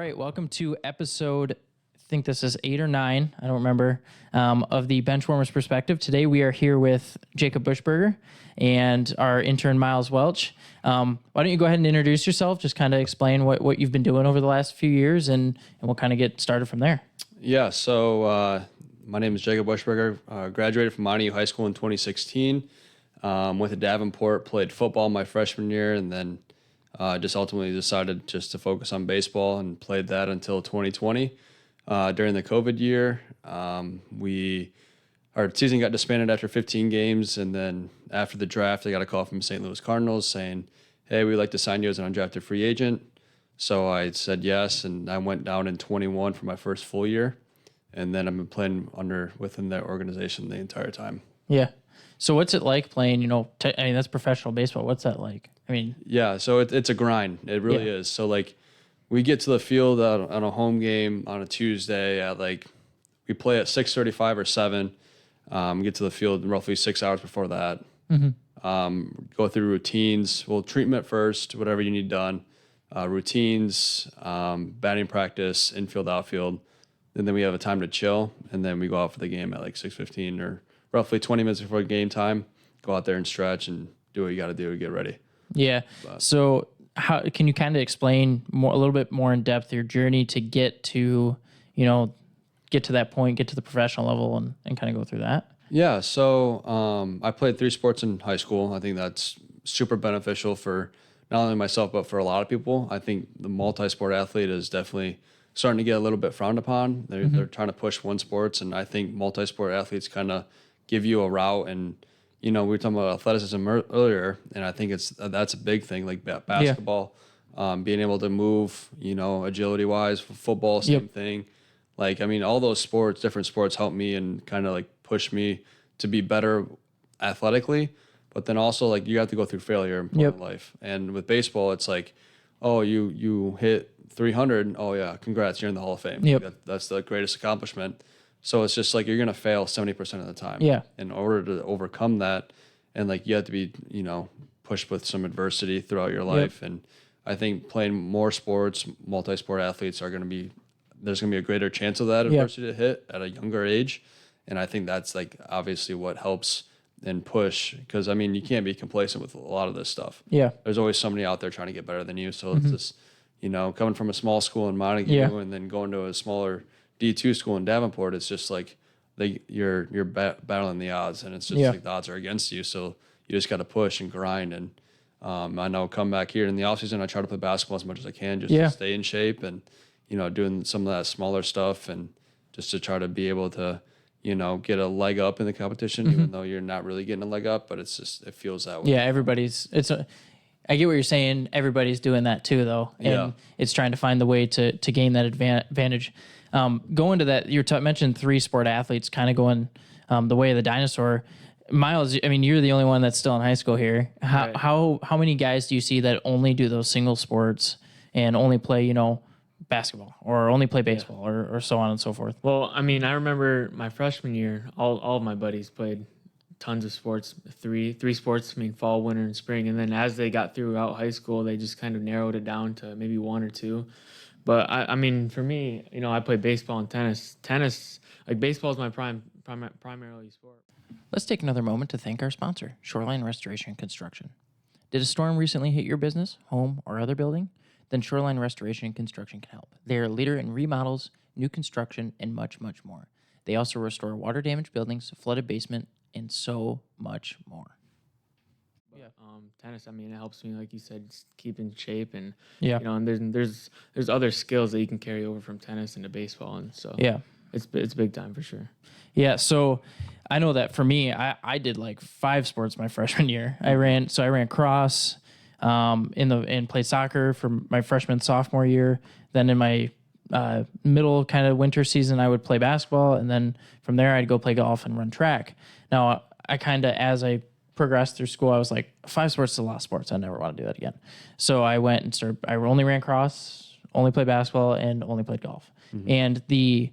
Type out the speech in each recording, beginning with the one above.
right, welcome to episode, I think this is 8 or 9, I don't remember, of the Benchwarmers Perspective. Today we are here with Jacob Buchberger and our intern Miles Welch. Why don't you go ahead and introduce yourself, just kind of explain what you've been doing over the last few years, and we'll kind of get started from there. Yeah, so my name is Jacob Buchberger. Graduated from Mountain View High School in 2016. Went to Davenport, played football my freshman year, and then just ultimately decided just to focus on baseball and played that until 2020. During the COVID year, our season got disbanded after 15 games, and then after the draft, I got a call from St. Louis Cardinals saying, "Hey, we'd like to sign you as an undrafted free agent." So I said yes, and I went down in 21 for my first full year, and then I've been playing within that organization the entire time. Yeah. So what's it like playing, that's professional baseball. What's that like? Yeah, so it's a grind. It really is. So, we get to the field on a home game on a Tuesday at, we play at 6:35 or 7. Get to the field roughly 6 hours before that. Go through routines. Well, treatment first, whatever you need done. Routines, batting practice, infield, outfield. And then we have a time to chill, and then we go out for the game at 6:15 or roughly 20 minutes before game time. Go out there and stretch and do what you got to do to get ready. Yeah. So how can you kind of explain a little bit more in depth your journey to get to that point, get to the professional level and kind of go through that? Yeah. So I played 3 sports in high school. I think that's super beneficial for not only myself, but for a lot of people. I think the multi-sport athlete is definitely starting to get a little bit frowned upon. They're trying to push one sports, and I think multi-sport athletes kind of give you a route. And we were talking about athleticism earlier, and I think that's a big thing, like basketball, being able to move, agility-wise. Football, same thing. All those sports, different sports, help me and kind of push me to be better athletically. But then also, you have to go through failure in life. And with baseball, it's you hit 300. Oh yeah, congrats, you're in the Hall of Fame. That's the greatest accomplishment. So it's just you're gonna fail 70% of the time. Yeah. In order to overcome that, and you have to be pushed with some adversity throughout your life. And I think playing more sports, multi-sport athletes there's gonna be a greater chance of that adversity to hit at a younger age. And I think that's obviously what helps and push, because you can't be complacent with a lot of this stuff. Yeah. There's always somebody out there trying to get better than you. So it's just coming from a small school in Montague and then going to a smaller D2 school in Davenport, it's just you're battling the odds, and it's just the odds are against you. So you just got to push and grind. And I know come back here in the offseason, I try to play basketball as much as I can just to stay in shape and, doing some of that smaller stuff, and just to try to be able to, get a leg up in the competition, even though you're not really getting a leg up, but it feels that way. Yeah, I get what you're saying. Everybody's doing that too, though. And it's trying to find the way to gain that advantage. Going to that, you mentioned 3 sport athletes kind of going the way of the dinosaur. Miles, you're the only one that's still in high school here. How many guys do you see that only do those single sports and only play, basketball or only play baseball or so on and so forth? Well, I remember my freshman year, all of my buddies played tons of sports, three sports, fall, winter, and spring. And then as they got throughout high school, they just kind of narrowed it down to maybe 1 or 2. But for me, I play baseball and tennis. Baseball is my primarily sport. Let's take another moment to thank our sponsor, Shoreline Restoration and Construction. Did a storm recently hit your business, home, or other building? Then Shoreline Restoration and Construction can help. They are a leader in remodels, new construction, and much, much more. They also restore water-damaged buildings, flooded basement, and so much more. Tennis, it helps me, like you said, just keep in shape, and and there's other skills that you can carry over from tennis into baseball, and so it's big time for sure. Yeah, so I know that for me, I did 5 sports my freshman year. I ran cross, and played soccer for my freshman sophomore year. Then in my middle kind of winter season, I would play basketball, and then from there I'd go play golf and run track. Now I kind of, as I progressed through school, I was 5 sports is a lot of sports. I never want to do that again. So I went and I only ran cross, only played basketball, and only played golf. And the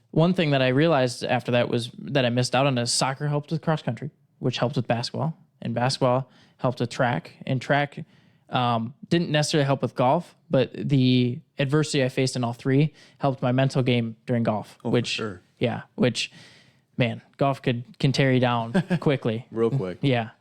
one thing that I realized after that was that I missed out on is soccer helped with cross country, which helped with basketball, and basketball helped with track. And track, Didn't necessarily help with golf, but the adversity I faced in all three helped my mental game during golf, which, for sure. yeah, which, man, golf can tear you down quickly. Real quick. Yeah.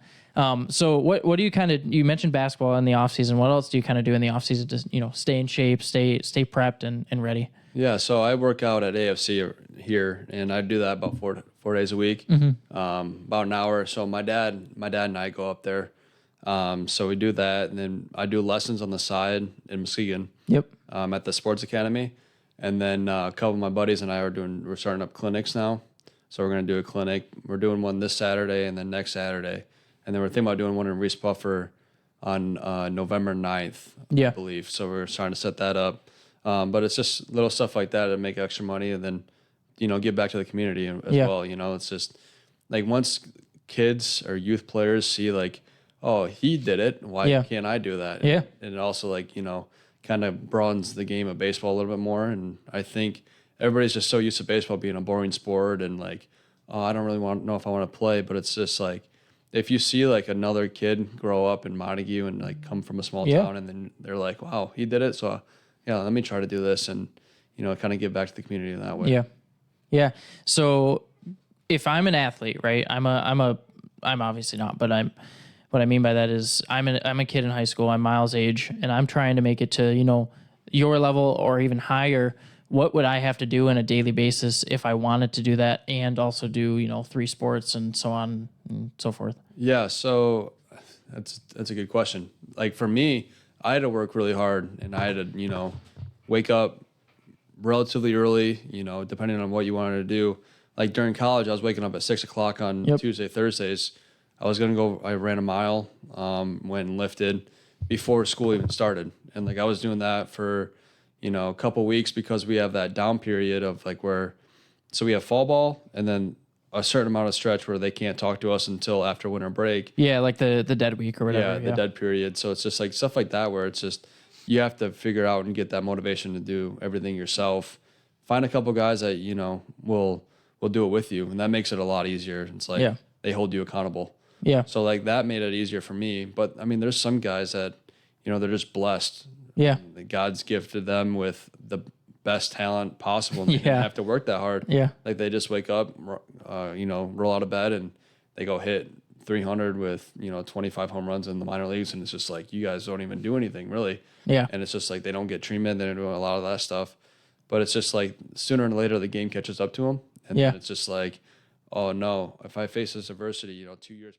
So what do you kind of, you mentioned basketball in the off season. What else do you kind of do in the off season to, stay in shape, stay prepped and ready? Yeah, so I work out at AFC here, and I do that about four days a week, about an hour. So my dad and I go up there. So we do that, and then I do lessons on the side in Muskegon. Yep. At the sports academy, and then a couple of my buddies and I we're starting up clinics now. So we're gonna do a clinic. We're doing one this Saturday and then next Saturday, and then we're thinking about doing one in Reese Buffer on November 9th, Yeah. I believe. So we're trying to set that up. But it's just little stuff like that to make extra money, and then give back to the community as well. It's just like once kids or youth players see like, oh, he did it, why can't I do that? Yeah. And it also like kind of broadens the game of baseball a little bit more. And I think everybody's just so used to baseball being a boring sport and like, oh, I don't really know if I want to play. But it's just like, if you see like another kid grow up in Montague and like come from a small town, and then they're like, wow, he did it. So yeah, let me try to do this and, kind of give back to the community in that way. Yeah. Yeah. So if I'm an athlete, right, I'm obviously not, but what I mean by that is I'm a kid in high school. I'm Miles' age, and I'm trying to make it to, your level or even higher. What would I have to do on a daily basis if I wanted to do that and also do, 3 sports and so on and so forth? Yeah. So that's a good question. Like for me, I had to work really hard, and I had to, wake up relatively early, depending on what you wanted to do. Like during college, I was waking up at 6 o'clock on Tuesday, Thursdays. I was going to go, I ran a mile, went and lifted before school even started. And like I was doing that for, a couple weeks because we have that down period of like so we have fall ball and then a certain amount of stretch where they can't talk to us until after winter break. Yeah, like the dead week or whatever. Yeah, the dead period. So it's just like stuff like that where it's just, you have to figure out and get that motivation to do everything yourself. Find a couple guys that, will do it with you. And that makes it a lot easier. It's like they hold you accountable. Yeah. So like that made it easier for me. But I mean, there's some guys that, they're just blessed. Yeah. God's gifted them with the best talent possible. And they don't have to work that hard. Yeah. Like they just wake up, roll out of bed and they go hit 300 with, 25 home runs in the minor leagues. And it's just like, you guys don't even do anything really. Yeah. And it's just like, they don't get treatment. They don't do a lot of that stuff. But it's just like sooner or later, the game catches up to them. And then it's just like, oh no, if I face this adversity, 2 years.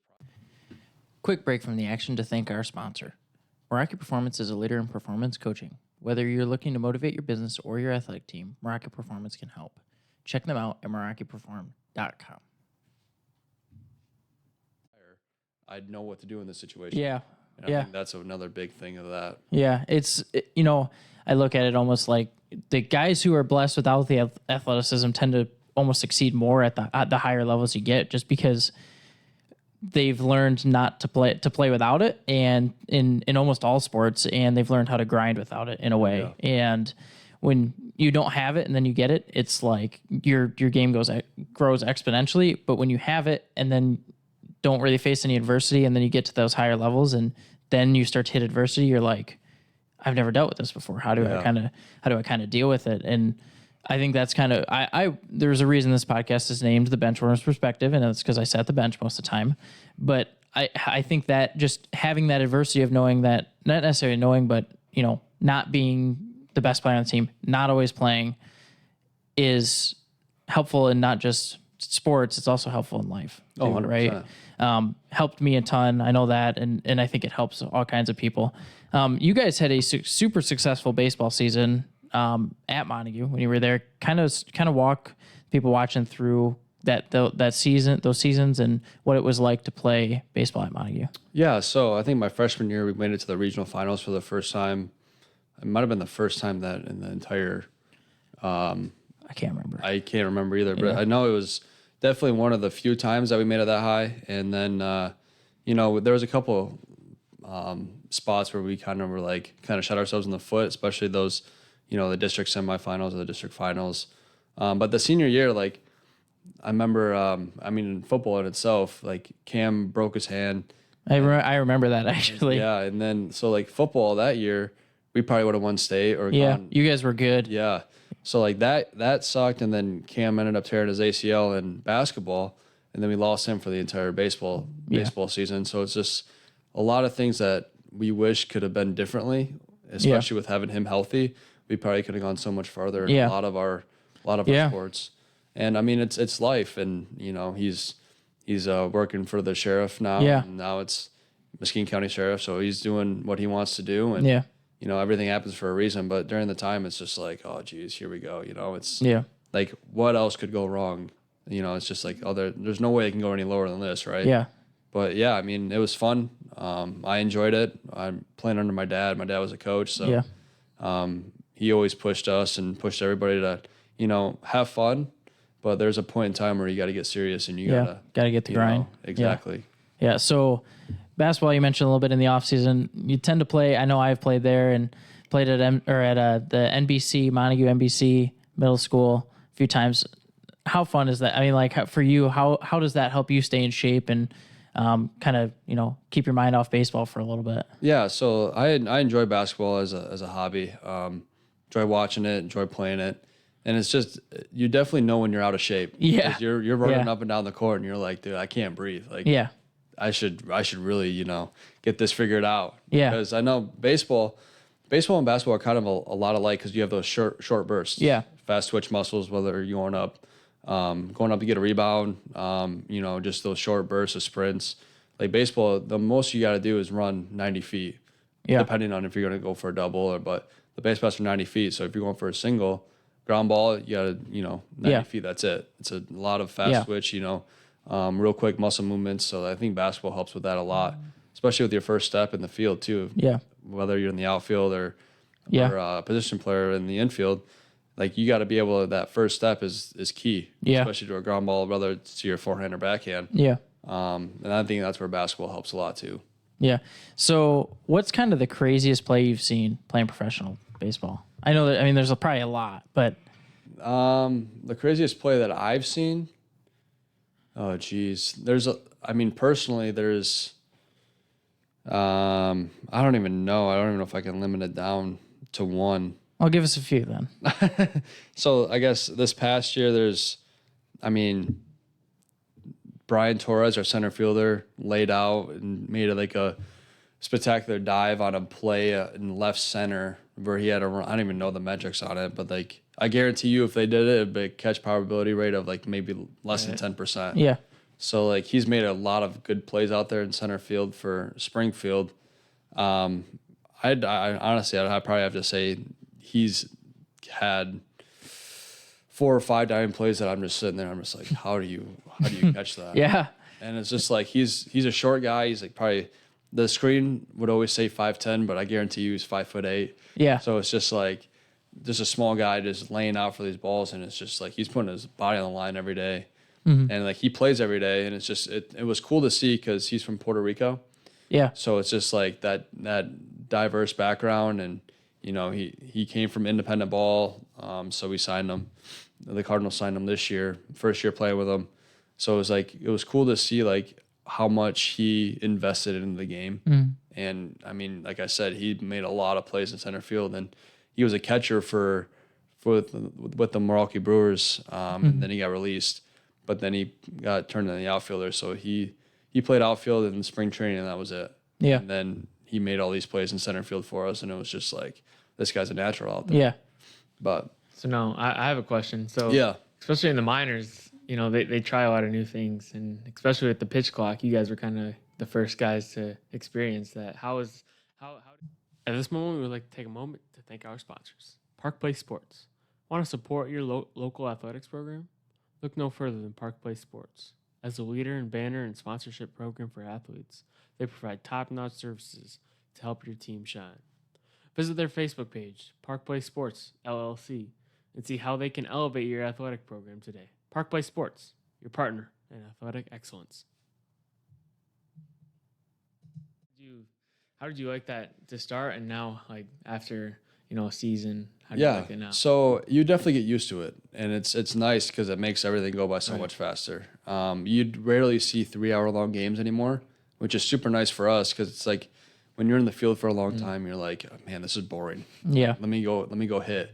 Quick break from the action to thank our sponsor. Meraki Performance is a leader in performance coaching. Whether you're looking to motivate your business or your athletic team, Meraki Performance can help. Check them out at merakiperform.com. I'd know what to do in this situation. Yeah. And I think that's another big thing of that. Yeah. I look at it almost like the guys who are blessed without the athleticism tend to almost succeed more at the higher levels you get, just because they've learned not to play without it, and in almost all sports, and they've learned how to grind without it in a way. Yeah. And when you don't have it and then you get it, it's like your game grows exponentially. But when you have it and then don't really face any adversity, and then you get to those higher levels and then you start to hit adversity, you're like, I've never dealt with this before. How do I kind of deal with it? And I think that's kind of, there's a reason this podcast is named The Benchwarmers Perspective, and it's because I sat the bench most of the time. But I think that just having that adversity of knowing that, not necessarily knowing, but, not being the best player on the team, not always playing, is helpful in not just sports, it's also helpful in life. Too, 100%. Right? Helped me a ton. I know that, and I think it helps all kinds of people. You guys had a super successful baseball season at Montague when you were there. Kind of walk people watching through that season, those seasons, and what it was like to play baseball at Montague. Yeah, so I think my freshman year we made it to the regional finals for the first time. It might have been the first time that in the entire. I can't remember. I can't remember either, but I know it was definitely one of the few times that we made it that high. And then, there was a couple spots where we kind of shot ourselves in the foot, especially those, the district semifinals or the district finals. But the senior year, I remember, in football in itself, Cam broke his hand I remember that actually. Yeah, and then so like football that year, we probably would have won state or Yeah, gone. you guys were good. Yeah, so like that sucked, and then Cam ended up tearing his ACL in basketball, and then we lost him for the entire baseball season. So it's just a lot of things that we wish could have been differently, especially with having him healthy. We probably could have gone so much farther in a lot of our sports. And I mean, it's life, and you know he's working for the sheriff now. Yeah. And now it's Mesquite County Sheriff, so he's doing what he wants to do, and you know everything happens for a reason. But during the time, it's just like, oh geez, here we go. You know, it's like what else could go wrong? You know, it's just like there's no way it can go any lower than this, right? Yeah. But yeah, I mean, it was fun. I enjoyed it. I'm playing under my dad. My dad was a coach, so he always pushed us and pushed everybody to, you know, have fun. But there's a point in time where you got to get serious and you gotta get the grind. Exactly. Yeah. So basketball, you mentioned a little bit in the off season. You tend to play. I know I've played there and played at the NBC Montague NBC Middle School a few times. How fun is that? I mean, like for you, how does that help you stay in shape and kind of, you know, keep your mind off baseball for a little bit? Yeah. So I enjoy basketball as a hobby. Enjoy watching it. Enjoy playing it. And it's just, you definitely know when you're out of shape. Yeah. 'Cause you're running up and down the court and you're like, dude, I can't breathe. Like, I should really, you know, get this figured out. Yeah. Because I know baseball and basketball are kind of a lot alike because you have those short bursts. Yeah. Fast twitch muscles, whether you're going up to get a rebound, you know, just those short bursts of sprints. Like baseball, the most you got to do is run 90 feet. Yeah. Depending on if you're going to go for a double but the base paths are 90 feet. So if you're going for a single, ground ball, you got to, you know, 90 feet, that's it. It's a lot of fast switch, you know, real quick muscle movements. So I think basketball helps with that a lot, especially with your first step in the field too. Yeah. Whether you're in the outfield or a position player in the infield, like you got to be able to, that first step is key, especially to a ground ball, whether it's to your forehand or backhand. Yeah. And I think that's where basketball helps a lot too. Yeah. So what's kind of the craziest play you've seen playing professional baseball? I know that, I mean, there's probably a lot, but. The craziest play that I've seen, oh geez, personally there's, I don't even know. I don't even know if I can limit it down to one. I'll give us a few then. So I guess this past year Brian Torres, our center fielder, laid out and made it like a spectacular dive on a play in left center where he had a run. I don't even know the metrics on it, but like I guarantee you if they did it, it'd be a catch probability rate of like maybe less than 10%. Yeah. So like he's made a lot of good plays out there in center field for Springfield. I honestly, I'd probably have to say he's had 4 or 5 diving plays that I'm just sitting there. I'm just like, how do you catch that? Yeah. And it's just like he's a short guy. He's like probably the screen would always say 5'10", but I guarantee you he's 5'8". Yeah. So it's just like just a small guy just laying out for these balls, and it's just like he's putting his body on the line every day. Mm-hmm. And like he plays every day, and it's just it was cool to see because he's from Puerto Rico. Yeah. So it's just like that diverse background, and you know he came from independent ball. So we signed him. The Cardinals signed him this year, first year playing with him. So it was cool to see like how much he invested in the game. Mm. And I mean, like I said, he made a lot of plays in center field, and he was a catcher with the Milwaukee Brewers. And then he got released, but then he got turned into the outfielder. So he played outfield in spring training, and that was it. Yeah. And then he made all these plays in center field for us, and it was just like, this guy's a natural out there. Yeah. But so now I have a question. So yeah, especially in the minors, you know, they try a lot of new things, and especially with the pitch clock, you guys were kind of the first guys to experience that. How at this moment, we would like to take a moment to thank our sponsors. Park Place Sports. Want to support your local athletics program? Look no further than Park Place Sports. As a leader in banner and sponsorship program for athletes, they provide top-notch services to help your team shine. Visit their Facebook page, Park Place Sports, LLC, and see how they can elevate your athletic program today. Park Place Sports, your partner in athletic excellence. How did you like that to start, and now like after a season? How do you like it now? So you definitely get used to it, and it's nice because it makes everything go by so much faster. You'd rarely see 3-hour long games anymore. which is super nice for us because it's like when you're in the field for a long time, you're like, oh, man, this is boring. Yeah. Let me go hit.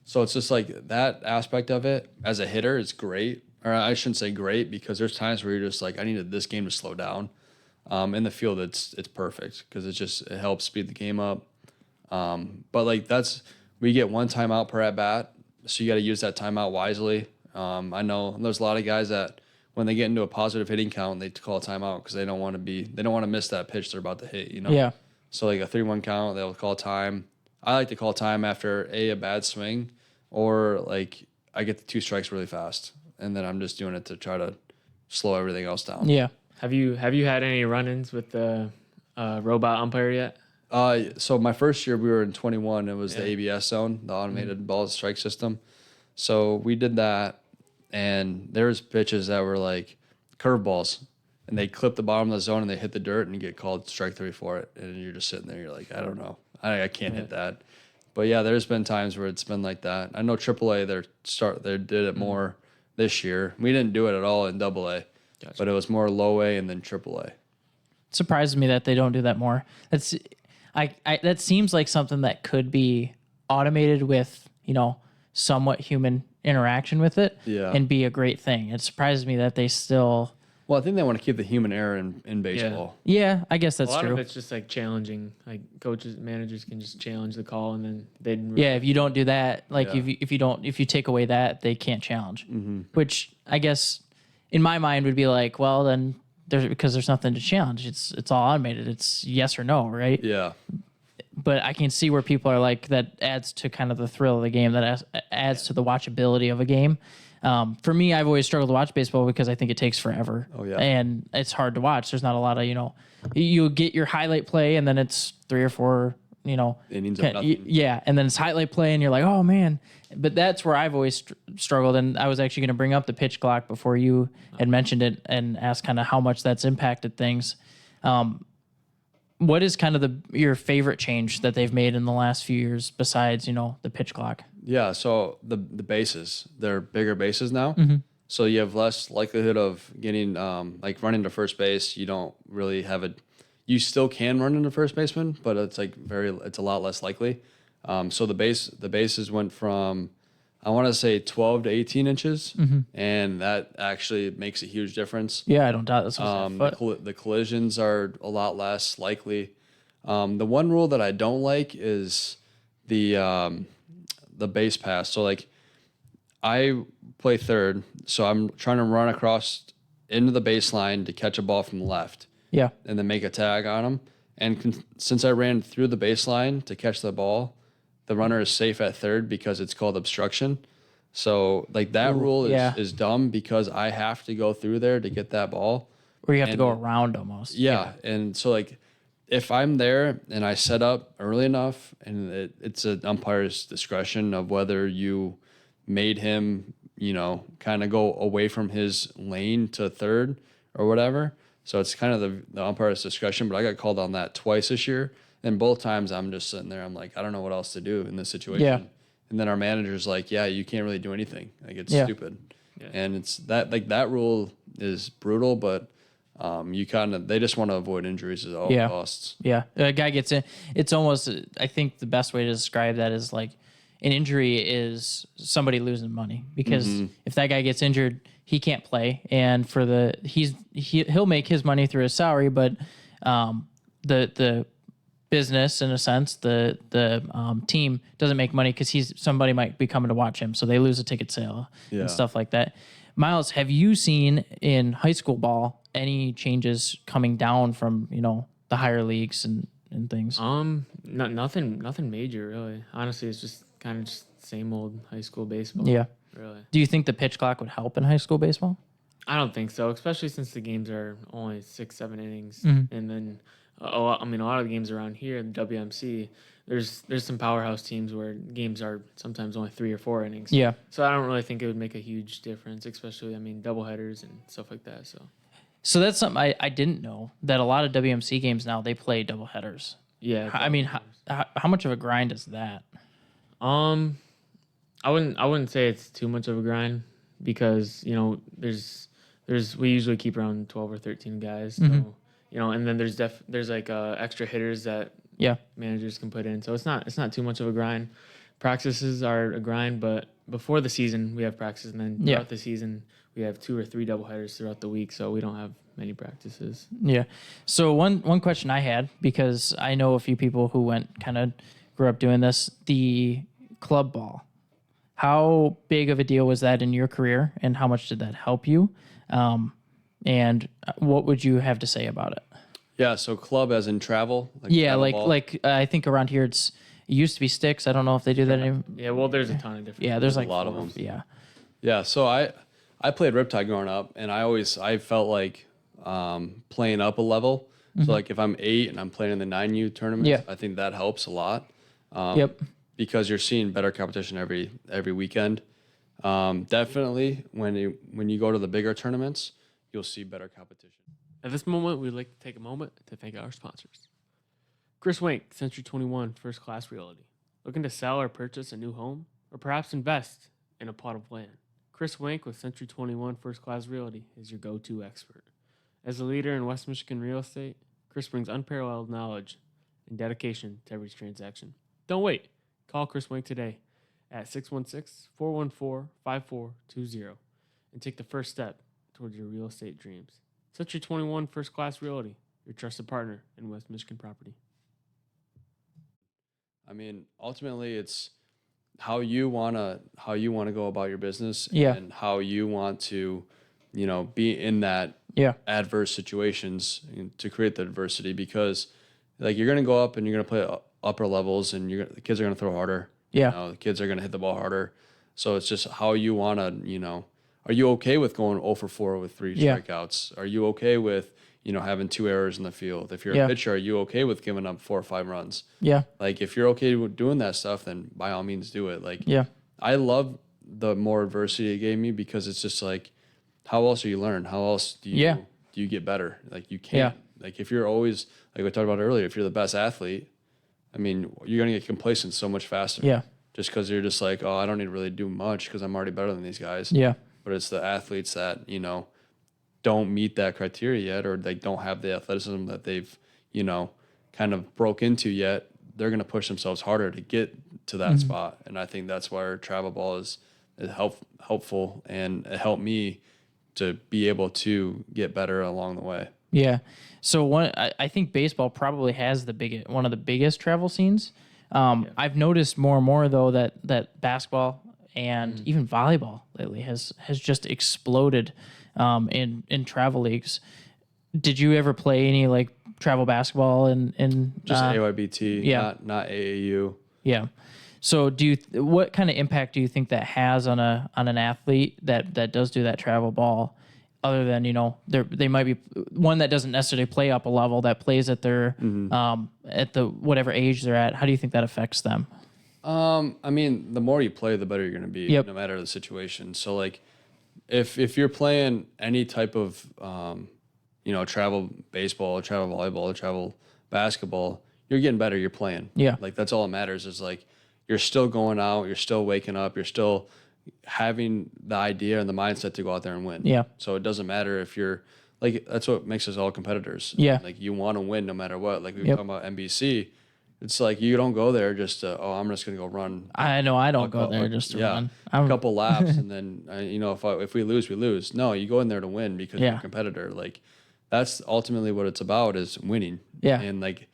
So it's just like that aspect of it as a hitter is great. Or I shouldn't say great because there's times where you're just like, I needed this game to slow down. In the field, it's perfect because it helps speed the game up. But like we get one timeout per at bat, so you got to use that timeout wisely. I know there's a lot of guys that when they get into a positive hitting count, they call a timeout because they don't want to miss that pitch they're about to hit. Yeah. So like a 3-1 count, they'll call time. I like to call time after a bad swing, or like I get the 2 strikes really fast, and then I'm just doing it to try to slow everything else down. Yeah. Have you had any run-ins with the robot umpire yet? So my first year we were in 21. It was the ABS zone, the automated ball strike system. So we did that, and there's pitches that were like curveballs, and they clip the bottom of the zone and they hit the dirt and you get called strike 3 for it, and you're just sitting there. You're like, I don't know, I can't hit that. But yeah, there's been times where it's been like that. I know AAA they did it more this year. We didn't do it at all in AA. Gotcha. But it was more low A and then AAA. It surprises me that they don't do that more. That seems like something that could be automated with, somewhat human interaction with it and be a great thing. It surprises me that they still... Well, I think they want to keep the human error in baseball. Yeah, I guess that's true. A lot of it's just like challenging. Like coaches, managers can just challenge the call, and then they'd... if you don't do that, if you take away that, they can't challenge. Mm-hmm. Which I guess... in my mind would be like, well, then because there's nothing to challenge. It's all automated. It's yes or no, right? Yeah. But I can see where people are like, that adds to kind of the thrill of the game, that adds to the watchability of a game. For me, I've always struggled to watch baseball because I think it takes forever. Oh, yeah. And it's hard to watch. There's not a lot of, you get your highlight play and then it's 3 or 4, innings of nothing. Yeah, and then it's highlight play and you're like, oh, man. But that's where I've always struggled, and I was actually going to bring up the pitch clock before you had mentioned it and ask kind of how much that's impacted things. What is kind of your favorite change that they've made in the last few years besides, the pitch clock? Yeah, so the bases, they're bigger bases now. Mm-hmm. So you have less likelihood of getting, like running to first base. You don't really have you still can run into first baseman, but it's a lot less likely. So the bases went from, I want to say 12 to 18 inches, and that actually makes a huge difference. Yeah, I don't doubt this. The collisions are a lot less likely. The one rule that I don't like is the base pass. So like I play third, so I'm trying to run across into the baseline to catch a ball from the left. Yeah. And then make a tag on them. And since I ran through the baseline to catch the ball, the runner is safe at third because it's called obstruction. So like that rule is dumb because I have to go through there to get that ball. Or you have to go around almost. Yeah. And so like if I'm there and I set up early enough, and it's an umpire's discretion of whether you made him, kind of go away from his lane to third or whatever. So it's kind of the umpire's discretion, but I got called on that twice this year. And both times I'm just sitting there, I'm like, I don't know what else to do in this situation. Yeah. And then our manager's like, yeah, you can't really do anything. Like, it's stupid. Yeah. And it's that rule is brutal, but they just want to avoid injuries at all costs. Yeah. A guy gets in. It's almost, I think the best way to describe that is like an injury is somebody losing money, because if that guy gets injured, he can't play. And he'll make his money through his salary, but the business, in a sense, the team doesn't make money because somebody might be coming to watch him, so they lose a ticket sale and stuff like that. Miles, have you seen in high school ball any changes coming down from the higher leagues and things? Nothing major really. Honestly, it's just kind of just same old high school baseball. Yeah, really. Do you think the pitch clock would help in high school baseball? I don't think so, especially since the games are only 6-7 innings, and then. A lot of the games around here in the WMC, there's some powerhouse teams where games are sometimes only 3 or 4 innings. Yeah. So I don't really think it would make a huge difference, especially doubleheaders and stuff like that. So that's something I didn't know, that a lot of WMC games now they play doubleheaders. Yeah. I mean, how much of a grind is that? I wouldn't say it's too much of a grind, because we usually keep around 12 or 13 guys. So and then there's like extra hitters that Yeah. managers can put in. So it's not too much of a grind. Practices are a grind, but before the season we have practices, and then throughout the season we have 2 or 3 doubleheaders throughout the week. So we don't have many practices. Yeah. So one question I had, because I know a few people who grew up doing this, the club ball. How big of a deal was that in your career, and how much did that help you? And what would you have to say about it? Yeah, so club as in travel? Travel ball? I think around here it used to be sticks. I don't know if they do that anymore. Yeah, well, there's a ton of different. Yeah, there's like a lot of 4. them. Yeah. Yeah, so I played Riptide growing up, and I felt like playing up a level. So like if I'm 8 and I'm playing in the 9U tournaments, Yeah. I think that helps a lot. Yep. Because you're seeing better competition every weekend. Definitely when you go to the bigger tournaments, you'll see better competition. At this moment, we'd like to take a moment to thank our sponsors. Chris Wank, Century 21 First Class Realty. Looking to sell or purchase a new home, or perhaps invest in a plot of land? Chris Wank with Century 21 First Class Realty is your go-to expert. As a leader in West Michigan real estate, Chris brings unparalleled knowledge and dedication to every transaction. Don't wait. Call Chris Wank today at 616-414-5420 and take the first step towards your real estate dreams. Century 21 First Class Realty, your trusted partner in West Michigan property. I mean, ultimately, it's how you wanna go about your business, Yeah. and how you want to, be in that adverse situations to create the adversity. Because, like, you're gonna go up and you're gonna play upper levels, and the kids are gonna throw harder. Yeah. The kids are gonna hit the ball harder. So it's just how you wanna, are you okay with going 0 for 4 with 3 strikeouts? Are you okay with having 2 errors in the field? If you're a pitcher, are you okay with giving up 4 or 5 runs? Yeah. Like, if you're okay with doing that stuff, then by all means do it. Like, Yeah. I love the more adversity it gave me, because it's just like, how else do you learn? How else do you get better? Like, you can't. Like, if you're always, like we talked about earlier, if you're the best athlete, I mean, you're going to get complacent so much faster. Yeah. Just because you're just like, oh, I don't need to really do much because I'm already better than these guys. Yeah. But it's the athletes that, don't meet that criteria yet, or they don't have the athleticism that they've, kind of broke into yet. They're going to push themselves harder to get to that spot. And I think that's why travel ball is helpful, and it helped me to be able to get better along the way. Yeah. So I think baseball probably has one of the biggest travel scenes. I've noticed more and more though that basketball and even volleyball lately has just exploded in travel leagues. Did you ever play any like travel basketball in Just AYBT, not AAU. Yeah. So what kind of impact do you think that has on an athlete that does do that travel ball, other than, they might be one that doesn't necessarily play up a level, that plays at their at the whatever age they're at? How do you think that affects them? I mean, the more you play, the better you're going to be, no matter the situation. So like, if you're playing any type of travel baseball, travel volleyball, travel basketball, you're getting better. You're playing. Yeah. Like, that's all that matters, is like, you're still going out, you're still waking up, you're still having the idea and the mindset to go out there and win. Yeah. So it doesn't matter if you're like, that's what makes us all competitors. Yeah. Like, you want to win no matter what. Like we were talking about NBC. It's like, you don't go there just to, I'm just going to go run. I know I don't go there just to run. A couple laps and then, if we lose, we lose. No, you go in there to win because you're a competitor. Like, that's ultimately what it's about, is winning. Yeah. And like,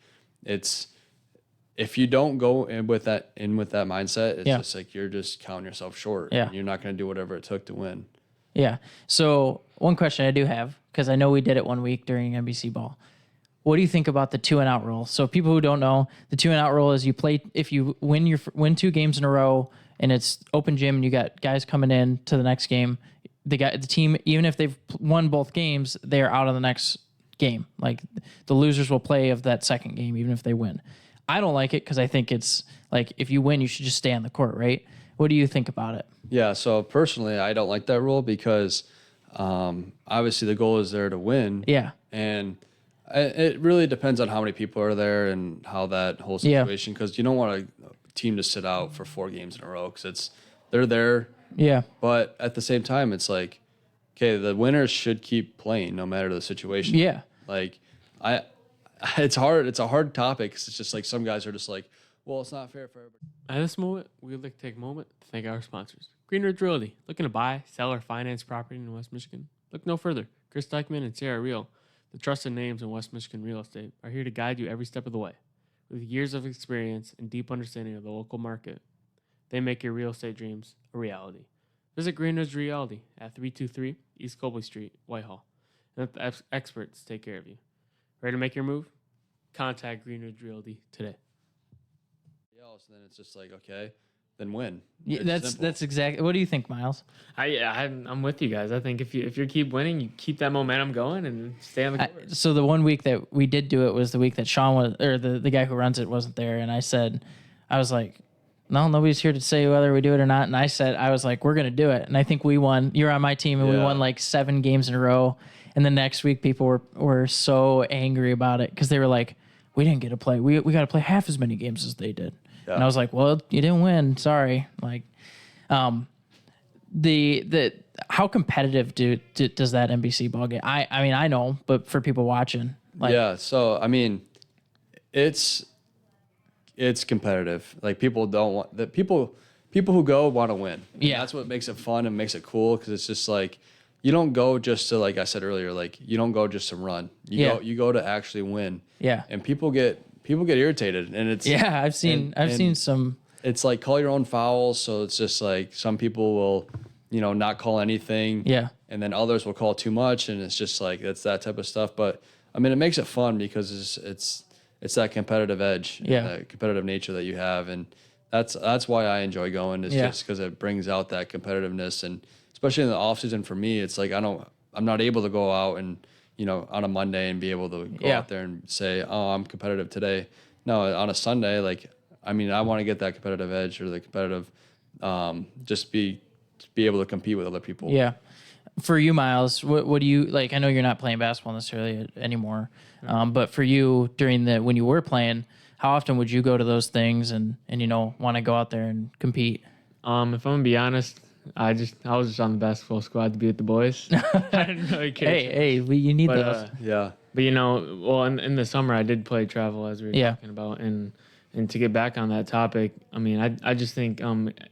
if you don't go in with that mindset, it's just like, you're just counting yourself short. Yeah. And you're not going to do whatever it took to win. Yeah. So one question I do have, because I know we did it one week during NBC ball. What do you think about the 2-and-out rule? So people who don't know, the 2-and-out rule is if you win 2 games in a row and it's open gym and you got guys coming in to the next game, the team, even if they've won both games, they're out of the next game. Like, the losers will play of that second game even if they win. I don't like it, because I think it's like, if you win, you should just stay on the court, right? What do you think about it? Yeah, so personally, I don't like that rule, because obviously the goal is there to win. Yeah. And it really depends on how many people are there and how that whole situation, because you don't want a team to sit out for 4 games in a row, because they're there. Yeah. But at the same time, it's like, okay, the winners should keep playing no matter the situation. Yeah. Like, it's hard. It's a hard topic. 'Cause it's just like some guys are just like, well, it's not fair for everybody. At this moment, we would like to take a moment to thank our sponsors. Green Ridge Realty. Looking to buy, sell, or finance property in West Michigan? Look no further. Chris Dykman and Sarah Real, the trusted names in West Michigan real estate, are here to guide you every step of the way. With years of experience and deep understanding of the local market, they make your real estate dreams a reality. Visit Green Ridge Realty at 323 East Colby Street, Whitehall, and let the experts take care of you. Ready to make your move? Contact Green Ridge Realty today. Else, then it's just like, okay, then win. Yeah, It's that's simple. exactly. What do you think, Miles? I'm with you guys. I think if you keep winning, you keep that momentum going and stay on the court. So the one week that we did do it was the week that Sean was, or the guy who runs it wasn't there, and I was like, no, nobody's here to say whether we do it or not, and I was like, we're gonna do it, and I think we won. You're on my team, and we Yeah. won like 7 games in a row, and the next week people were so angry about it because they were like, we didn't get to play. We got to play half as many games as they did. Yeah. And I was like, well, you didn't win. Sorry. Like, the how competitive does that NBC ball get? I mean, I know, but for people watching, like, Yeah. So I mean, it's competitive. Like people don't want that. People who go want to win. And Yeah. that's what makes it fun and makes it cool, because it's just like you don't go just to, like I said earlier, like you don't go just to run. You go to actually win. Yeah. And people get irritated, and it's yeah, I've seen some. it's like call your own fouls. So it's just like some people will, not call anything. Yeah. And then others will call too much, and it's just like it's that type of stuff. But I mean, it makes it fun because it's that competitive edge, Yeah. that competitive nature that you have, and that's why I enjoy going. Is Yeah. just because it brings out that competitiveness, and especially in the off season for me, it's like I'm not able to go out and on a Monday and be able to go Yeah. out there and say, oh, I'm competitive today. No, on a Sunday, like I want to get that competitive edge or the competitive, just be able to compete with other people. Yeah. For you, Miles, what do you like? I know you're not playing basketball necessarily anymore, but for you when you were playing, how often would you go to those things and want to go out there and compete? If I'm gonna be honest, I was just on the basketball squad to be with the boys. I didn't really care. Hey, you need those. Yeah. But in the summer I did play travel, as we were talking about, and to get back on that topic, I mean, I just think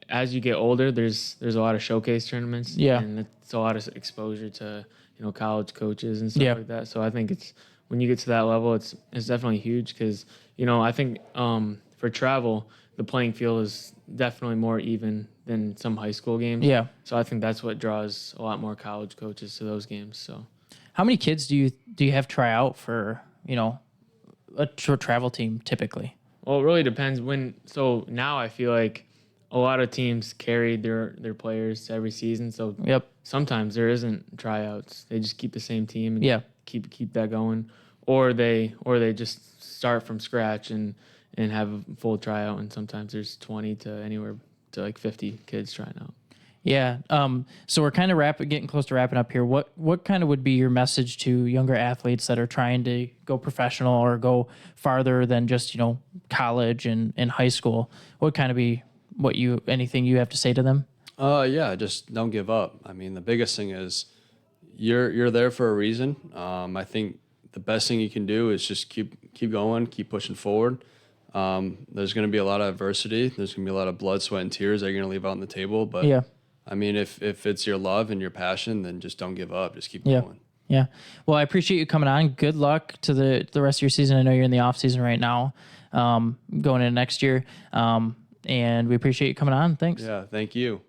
as you get older, there's a lot of showcase tournaments, and it's a lot of exposure to college coaches and stuff like that. So I think it's when you get to that level, it's definitely huge because I think for travel the playing field is definitely more even than some high school games. Yeah. So I think that's what draws a lot more college coaches to those games. So. How many kids do you have try out for a travel team typically? Well, it really depends. So now I feel like a lot of teams carry their players to every season. So Yep. sometimes there isn't tryouts. They just keep the same team and Yeah. keep that going, or they just start from scratch and have a full tryout. And sometimes there's 20 to anywhere to like 50 kids trying out. Yeah. So we're kind of getting close to wrapping up here. What kind of would be your message to younger athletes that are trying to go professional or go farther than just, college and high school? What kind of be anything you have to say to them? Yeah, just don't give up. I mean, the biggest thing is you're there for a reason. I think the best thing you can do is just keep going, keep pushing forward. There's going to be a lot of adversity. There's going to be a lot of blood, sweat, and tears that you're going to leave out on the table. But Yeah. I mean, if it's your love and your passion, then just don't give up. Just keep Yeah. going. Yeah. Well, I appreciate you coming on. Good luck to the rest of your season. I know you're in the off season right now, going into next year. And we appreciate you coming on. Thanks. Yeah, thank you.